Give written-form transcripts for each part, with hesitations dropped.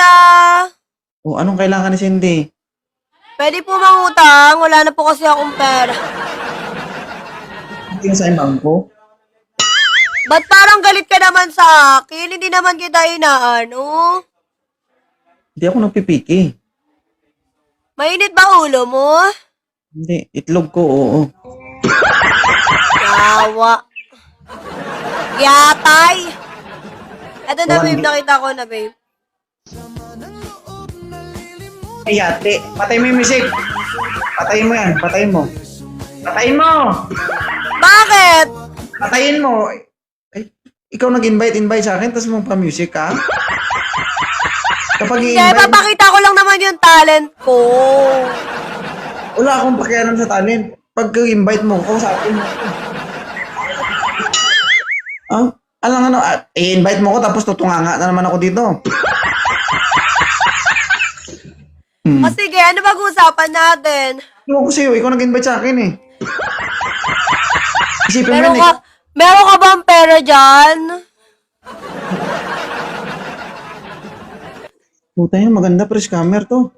kuya. O, anong kailangan ni Cindy? Pwede po mangutang. Wala na po kasi akong pera. Hindi sa bangko? Ba't parang galit ka naman sa akin? Hindi naman kita inaano. Hindi ako nagpipiki. Mainit ba ulo mo? Hindi, itlog ko, oo. Yawa. Yatay. Ito na, babe. Walang- Nakita ko na, babe. Ay, ate, patay mo yung music. Patayin mo yan, patayin mo. Patayin mo! Bakit? Patayin mo! Ay, ikaw nag-invite sa akin, tapos mo pa music, ha? Kapag Hindi, i-invite, papakita ko lang naman yung talent ko. wala akong pakialam sa talent. Pag invite mo ko, sa akin mo. Alang ano, i-invite mo ko, tapos tutunganga na naman ako dito. O sige, ano pag-uusapan natin? Ewan ko sa'yo, ikaw nag-invite sa akin, eh. Isipin mo yan, eh. Meron ka bang pera dyan? Puta yun, maganda, pero scammer to.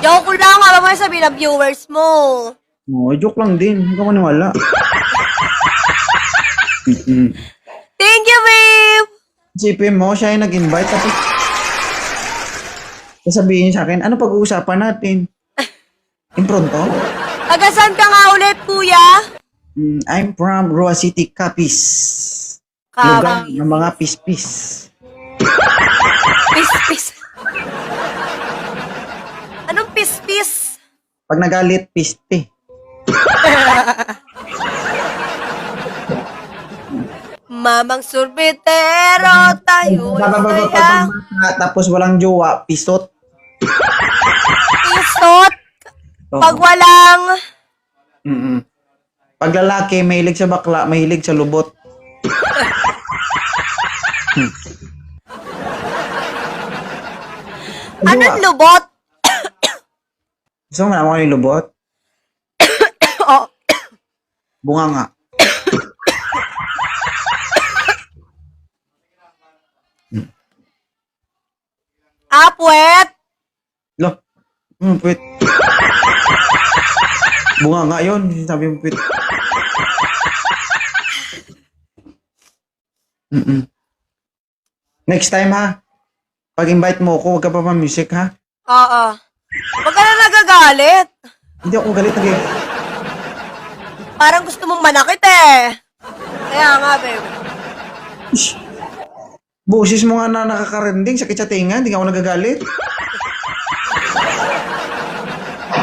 Joke ko lang, alam mo yung sabihin ng viewers mo. No, joke lang din. Hindi ka maniwala. Thank you, babe! Isipin mo, siya yung nag-invite. Tapos, sasabihin sa akin, ano pag-uusapan natin? Impronto? Tagasan ka nga ulit, kuya? I'm from Rua City, Capiz. Lugar Capiz. ng mga pispis. Pis-pis. Anong pis-pis? Pag nagalit, piste. Mamang sorbetero, tayo saya. Tapos walang jowa, pisot. Isot. Oo. Pag walang... Pag lalaki, mahilig sa bakla, mahilig sa lubot. Anong lubot? Gusto mo malaman ko yung lubot? Oh, Bunga nga. puwet. Lo, puwit. Bunga nga yun, sabi mo puwit. Next time ha, pag-invite mo ako, huwag ka pa music ha. Oo. Huwag ka na nagagalit. Hindi ako galit na Parang gusto mong manakit eh. Kaya nga, babe. Boses mo nga na nakakarending, sakit sa tinga, hindi nga ako nagagalit.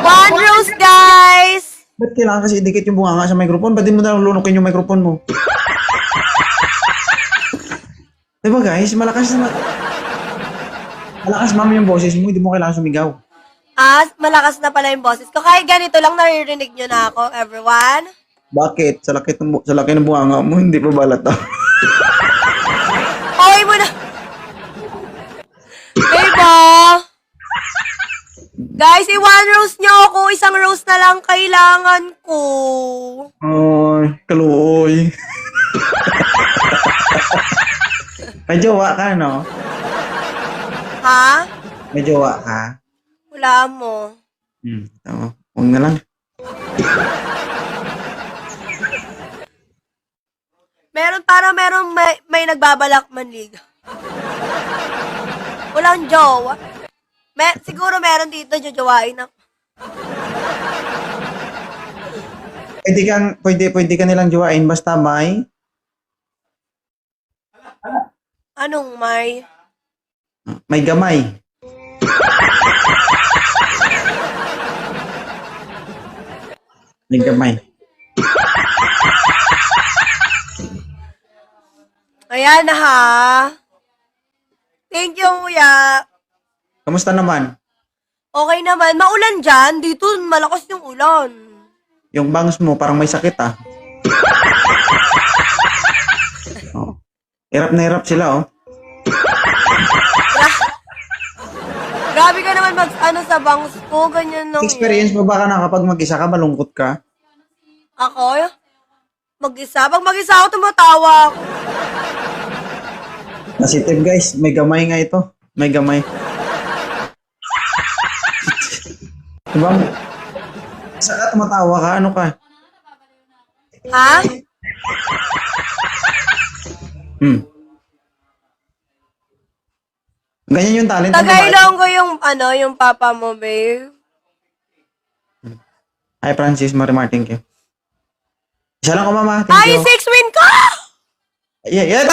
One rose, guys! Ba't kailangan kasi idikit yung bunga nga sa microphone? Ba't di mo na lunukin yung microphone mo? Diba guys, malakas mami yung boses mo, hindi mo kailangan sumigaw. Malakas na pala yung boses ko. Kahit ganito lang naririnig nyo na ako, everyone. Bakit? Sa laki ng bunga mo, hindi pa balata. Okay mo na. Babe, guys, i-one rose nyo ako. Isang rose na lang kailangan ko. Ay, kaluoy. May jowa ka, no? Ha? May jowa ka? Wala mo. Tama. Huwag na lang. Meron may nagbabalak manligaw. Walang jowa. Siguro meron dito, jojowain ako. Pwede ka nilang jowain basta Anong may? may gamay. May gamay. Ayan na ha. Thank you, kuya. Kamusta naman? Okay naman. Maulan dyan. Dito, malakas yung ulan. Yung bangs mo parang may sakit ah. Oh. Hirap na hirap sila oh. Grabe ka naman sa bangs ko. Ganyan lang. Experience mo ba ka na kapag mag-isa ka, malungkot ka? Ako? Mag-isa? Pag mag-isa ako, tumatawa ako. Positive guys, may gamay nga ito. May gamay. Diba? Saan ka tumatawa ka? Ano ka? Ha? Ganyan yung talent ng babae. Tagailonggo yung, yung papa mo, babe. Hi Francis, Mari Martin Q. Isa lang ko mama, thank Ay, you. 6 win ko! Yeah.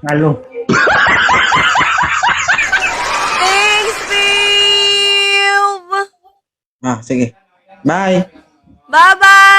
Halo. Thanks, babe! Sige. Bye. Bye-bye!